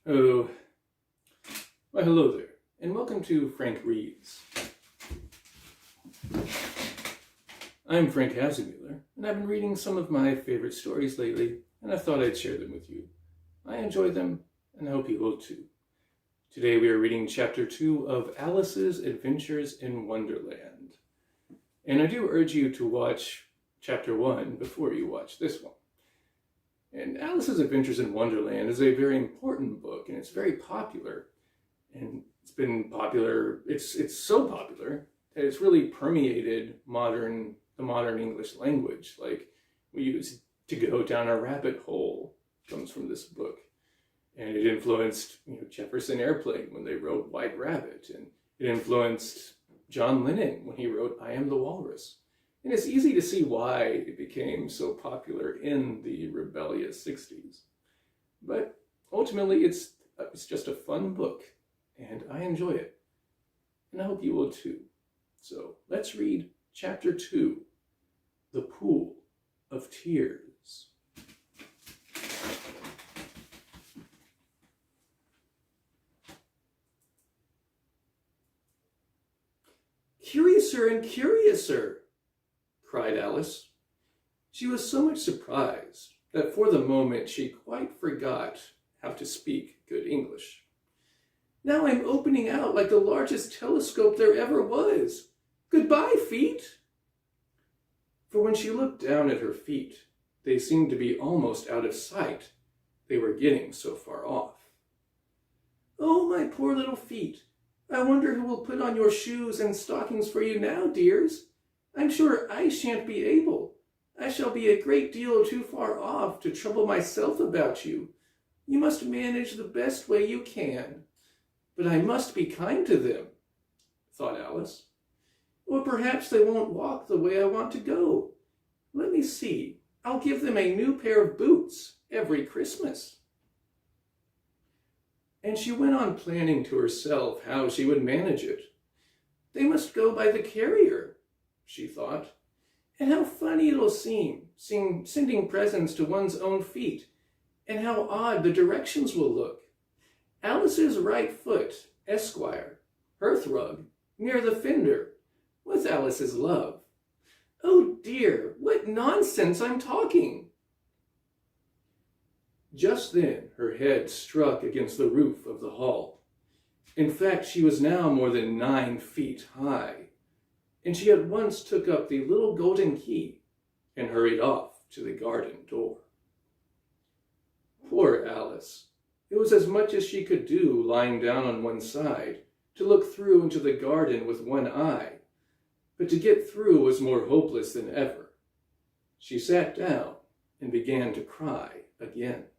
Oh, why hello there, and welcome to Frank Reads. I'm Frank Hasemuller, and I've been reading some of my favorite stories lately, and I thought I'd share them with you. I enjoy them, and I hope you will too. Today we are reading Chapter 2 of Alice's Adventures in Wonderland. And I do urge you to watch Chapter 1 before you watch this one. And Alice's Adventures in Wonderland is a very important book, and it's very popular. And it's been popular, it's so popular that it's really permeated the modern English language. Like, we use "to go down a rabbit hole" comes from this book. And it influenced Jefferson Airplane when they wrote White Rabbit. And it influenced John Lennon when he wrote I Am the Walrus. And it's easy to see why it became so popular in the rebellious 60s. But ultimately, it's just a fun book, and I enjoy it. And I hope you will too. So let's read Chapter 2, The Pool of Tears. "Curiouser and curiouser!" cried Alice. She was so much surprised that for the moment she quite forgot how to speak good English. "Now I'm opening out like the largest telescope there ever was. Goodbye, feet!" For when she looked down at her feet, they seemed to be almost out of sight. They were getting so far off. "Oh, my poor little feet! I wonder who will put on your shoes and stockings for you now, dears. I'm sure I shan't be able. I shall be a great deal too far off to trouble myself about you. You must manage the best way you can. But I must be kind to them," thought Alice. "Or perhaps they won't walk the way I want to go. Let me see. I'll give them a new pair of boots every Christmas." And she went on planning to herself how she would manage it. "They must go by the carrier," she thought. "And how funny it'll seem sending presents to one's own feet, and how odd the directions will look. Alice's right foot, Esquire, hearthrug, near the fender, with Alice's love. Oh dear, what nonsense I'm talking!" Just then her head struck against the roof of the hall. In fact, she was now more than 9 feet high, and she at once took up the little golden key and hurried off to the garden door. Poor Alice! It was as much as she could do lying down on one side to look through into the garden with one eye, but to get through was more hopeless than ever. She sat down and began to cry again.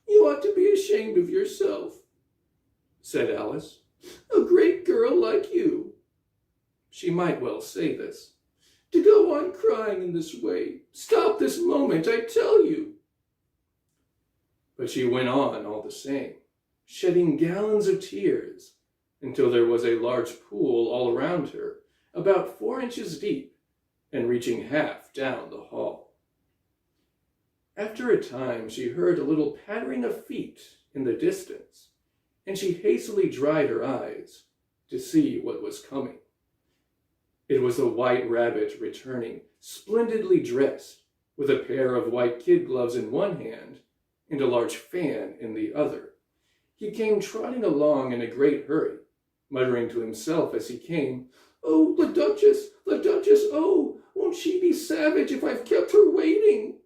"You ought to be ashamed of yourself," said Alice. "A great girl like you," she might well say this, "to go on crying in this way. Stop this moment, I tell you." But she went on all the same, shedding gallons of tears, until there was a large pool all around her, about 4 inches deep, and reaching half down the hall. After a time she heard a little pattering of feet in the distance, and she hastily dried her eyes to see what was coming. It was the White Rabbit returning, splendidly dressed, with a pair of white kid gloves in one hand and a large fan in the other. He came trotting along in a great hurry, muttering to himself as he came, "Oh, the Duchess, oh, won't she be savage if I've kept her waiting?"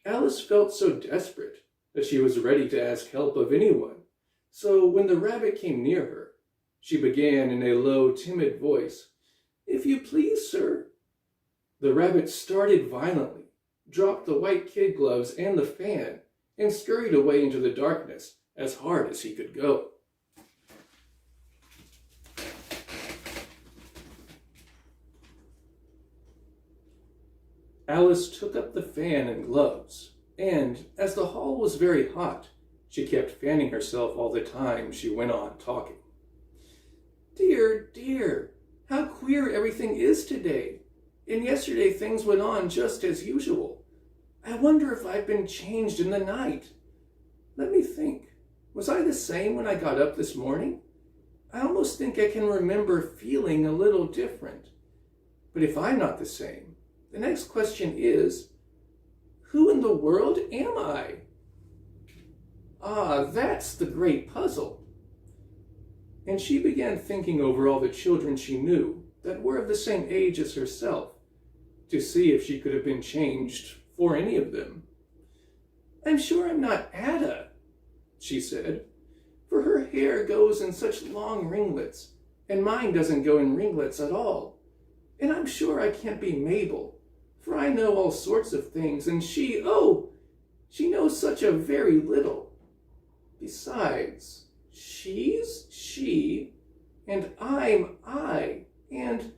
Alice felt so desperate that she was ready to ask help of anyone, so when the rabbit came near her, she began in a low, timid voice, "If you please, sir." The rabbit started violently, dropped the white kid gloves and the fan, and scurried away into the darkness as hard as he could go. Alice took up the fan and gloves, and, as the hall was very hot, she kept fanning herself all the time she went on talking. "Dear, dear, how queer everything is today. and yesterday things went on just as usual. I wonder if I've been changed in the night. Let me think. Was I the same when I got up this morning? I almost think I can remember feeling a little different. But if I'm not the same, the next question is, who in the world am I? Ah, that's the great puzzle. And she began thinking over all the children she knew that were of the same age as herself, to see if she could have been changed for any of them. I'm sure I'm not Ada, she said, for her hair goes in such long ringlets, and mine doesn't go in ringlets at all. And I'm sure I can't be Mabel, for I know all sorts of things, and she knows such a very little. Besides, she's she, and I'm I, and,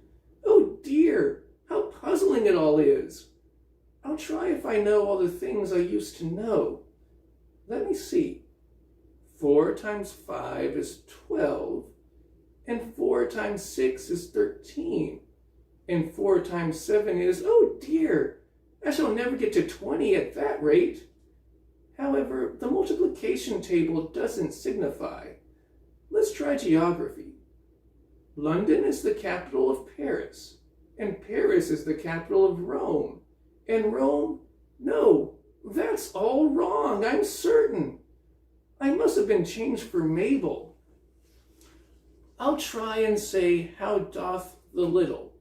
oh dear, how puzzling it all is. I'll try if I know all the things I used to know. Let me see. 4 times 5 is 12, and 4 times 6 is 13, and 4 times 7 is, oh dear, I shall never get to 20 at that rate. However, the multiplication table doesn't signify. Let's try geography. London is the capital of Paris, and Paris is the capital of Rome, and Rome, no, that's all wrong, I'm certain. I must have been changed for Mabel. I'll try and say, how doth the little?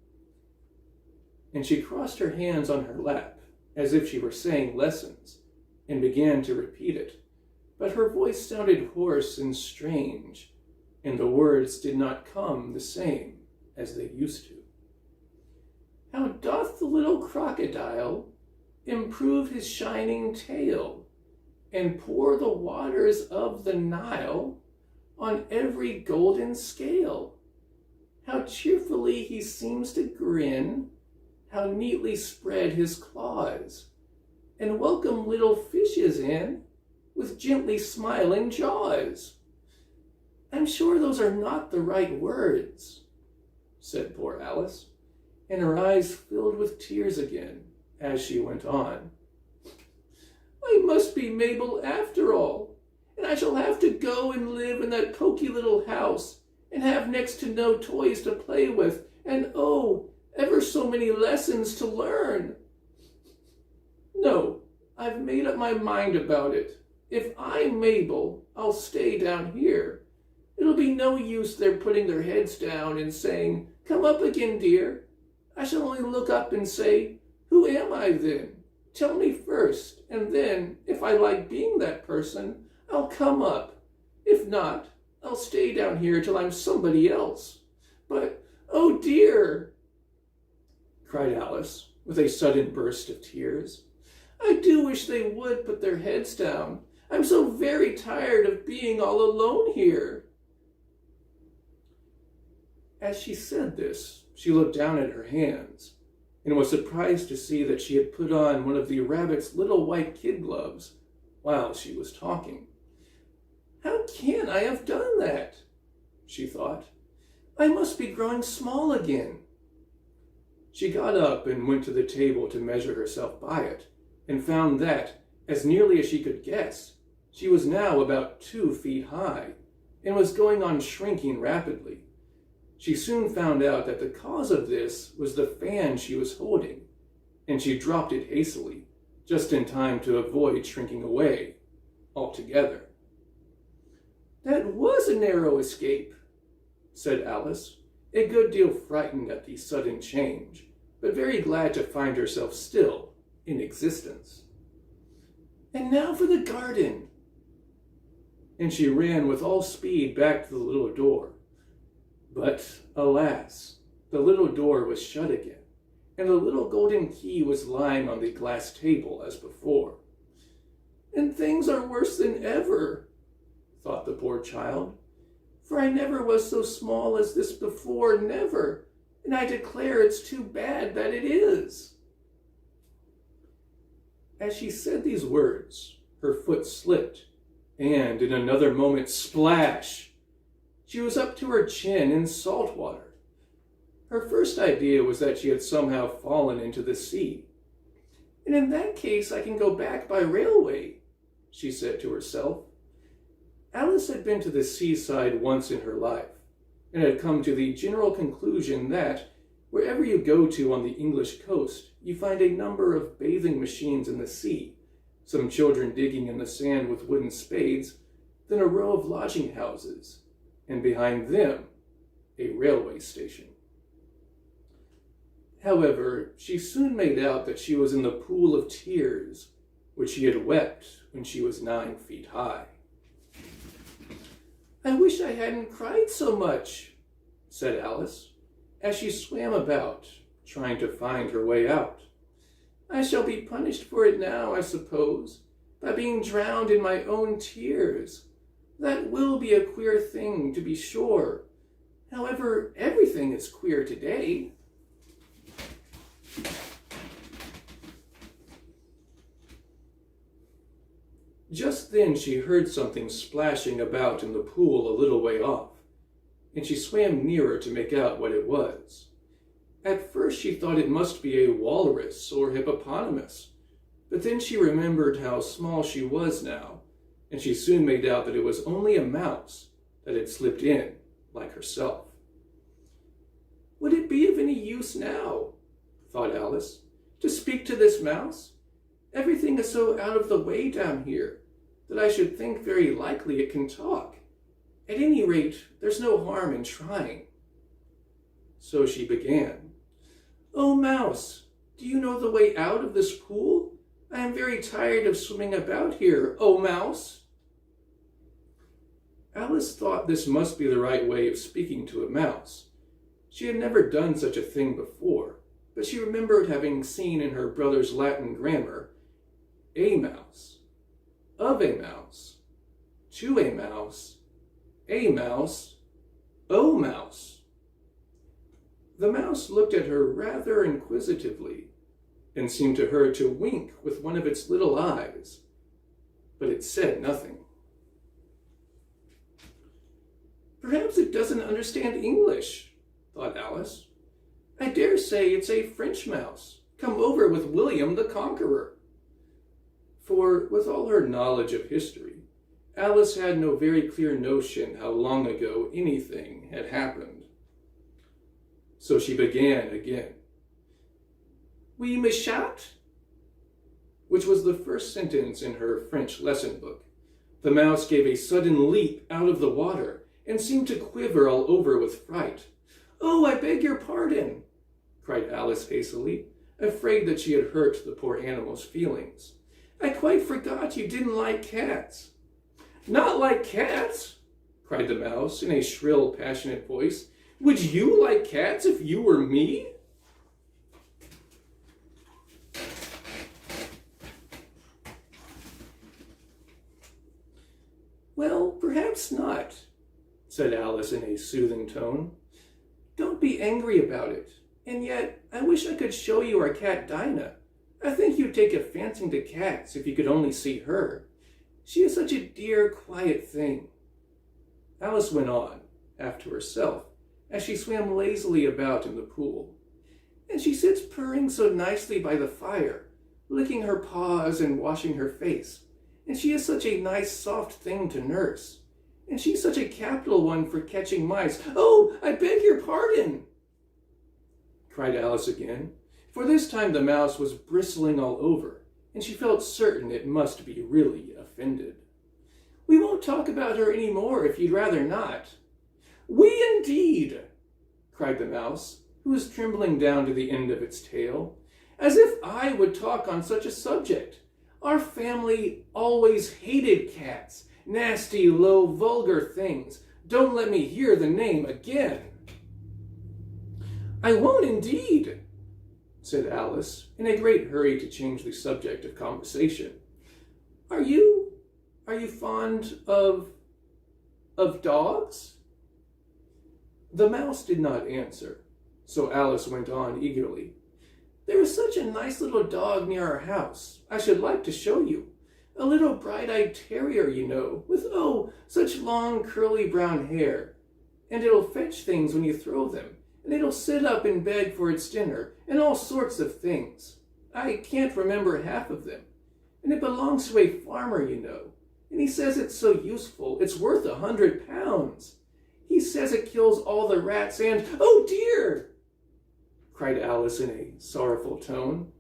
And she crossed her hands on her lap, as if she were saying lessons, and began to repeat it. But her voice sounded hoarse and strange, and the words did not come the same as they used to. How doth the little crocodile improve his shining tail, and pour the waters of the Nile on every golden scale? How cheerfully he seems to grin, how neatly spread his claws, and welcome little fishes in with gently smiling jaws. I'm sure those are not the right words, said poor Alice, and her eyes filled with tears again as she went on. I must be Mabel after all, and I shall have to go and live in that poky little house, and have next to no toys to play with, and oh, ever so many lessons to learn. No, I've made up my mind about it. If I'm Mabel, I'll stay down here. It'll be no use their putting their heads down and saying, come up again, dear. I shall only look up and say, who am I then? Tell me first, and then, if I like being that person, I'll come up. If not, I'll stay down here till I'm somebody else. But, oh dear, cried Alice, with a sudden burst of tears. I do wish they would put their heads down. I'm so very tired of being all alone here. As she said this, she looked down at her hands, and was surprised to see that she had put on one of the rabbit's little white kid gloves while she was talking. How can I have done that? She thought. I must be growing small again. She got up and went to the table to measure herself by it, and found that, as nearly as she could guess, she was now about 2 feet high, and was going on shrinking rapidly. She soon found out that the cause of this was the fan she was holding, and she dropped it hastily, just in time to avoid shrinking away altogether. That was a narrow escape, said Alice, a good deal frightened at the sudden change, but very glad to find herself still in existence. And now for the garden. And she ran with all speed back to the little door. But, alas, the little door was shut again, and the little golden key was lying on the glass table as before. And things are worse than ever, thought the poor child, for I never was so small as this before, never, and I declare it's too bad that it is. As she said these words, her foot slipped, and in another moment, splash! She was up to her chin in salt water. Her first idea was that she had somehow fallen into the sea. "And in that case, I can go back by railway," she said to herself. Alice had been to the seaside once in her life, and had come to the general conclusion that, wherever you go to on the English coast, you find a number of bathing machines in the sea, some children digging in the sand with wooden spades, then a row of lodging houses, and behind them, a railway station. However, she soon made out that she was in the pool of tears, which she had wept when she was 9 feet high. "I wish I hadn't cried so much," said Alice, as she swam about, trying to find her way out. "I shall be punished for it now, I suppose, by being drowned in my own tears. That will be a queer thing, to be sure. However, everything is queer today." Just then she heard something splashing about in the pool a little way off, and she swam nearer to make out what it was. At first she thought it must be a walrus or hippopotamus, but then she remembered how small she was now, and she soon made out that it was only a mouse that had slipped in like herself. "Would it be of any use now," thought Alice, "to speak to this mouse? Everything is so out of the way down here that I should think very likely it can talk. At any rate, there's no harm in trying." So she began. "Oh, mouse, do you know the way out of this pool? I am very tired of swimming about here, oh mouse." Alice thought this must be the right way of speaking to a mouse. She had never done such a thing before, but she remembered having seen in her brother's Latin grammar, "a mouse, of a mouse, to a mouse, a mouse, o mouse." The mouse looked at her rather inquisitively, and seemed to her to wink with one of its little eyes, but it said nothing. "Perhaps it doesn't understand English," thought Alice. "I dare say it's a French mouse, come over with William the Conqueror." For, with all her knowledge of history, Alice had no very clear notion how long ago anything had happened. So she began again. "Oui, me chat?" which was the first sentence in her French lesson book. The mouse gave a sudden leap out of the water and seemed to quiver all over with fright. "Oh, I beg your pardon," cried Alice hastily, afraid that she had hurt the poor animal's feelings. "I quite forgot you didn't like cats." "Not like cats?" cried the mouse in a shrill, passionate voice. "Would you like cats if you were me?" "Well, perhaps not," said Alice in a soothing tone. "Don't be angry about it. And yet, I wish I could show you our cat Dinah. I think you'd take a fancy to cats if you could only see her. She is such a dear, quiet thing." Alice went on, half to herself, as she swam lazily about in the pool. "And she sits purring so nicely by the fire, licking her paws and washing her face. And she is such a nice, soft thing to nurse. And she's such a capital one for catching mice." "Oh, I beg your pardon," cried Alice again, for this time the mouse was bristling all over, and she felt certain it must be really offended. "We won't talk about her any more if you'd rather not." "We indeed," cried the mouse, who was trembling down to the end of its tail. "As if I would talk on such a subject. Our family always hated cats. Nasty, low, vulgar things. Don't let me hear the name again." "I won't indeed," said Alice, in a great hurry to change the subject of conversation. Are you fond of dogs?" The mouse did not answer, so Alice went on eagerly. "There is such a nice little dog near our house. I should like to show you. A little bright-eyed terrier, you know, with, oh, such long curly brown hair. And it'll fetch things when you throw them, and it'll sit up and beg for its dinner, and all sorts of things. I can't remember half of them. And it belongs to a farmer, you know. And he says it's so useful, it's worth 100 pounds. He says it kills all the rats and, oh dear! Cried Alice in a sorrowful tone.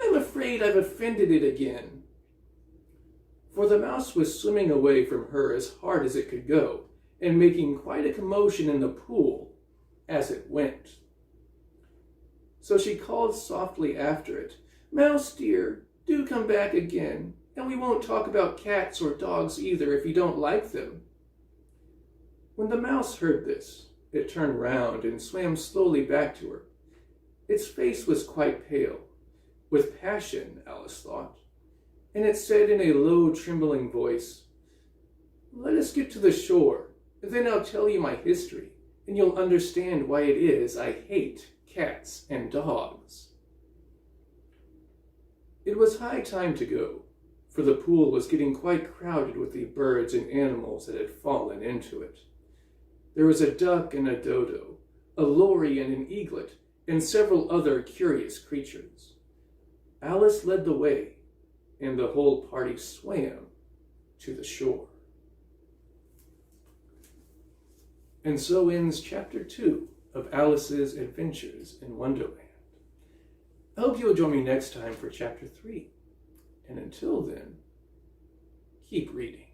I'm afraid I've offended it again. For the mouse was swimming away from her as hard as it could go, and making quite a commotion in the pool as it went. So she called softly after it, Mouse dear, do come back again, and we won't talk about cats or dogs either if you don't like them. When the mouse heard this, it turned round and swam slowly back to her. Its face was quite pale, with passion, Alice thought, and it said in a low, trembling voice, Let us get to the shore, and then I'll tell you my history, and you'll understand why it is I hate cats and dogs. It was high time to go, for the pool was getting quite crowded with the birds and animals that had fallen into it. There was a duck and a dodo, a lory and an eaglet, and several other curious creatures. Alice led the way, and the whole party swam to the shore. And so ends Chapter 2 of Alice's Adventures in Wonderland. I hope you'll join me next time for Chapter 3. And until then, keep reading.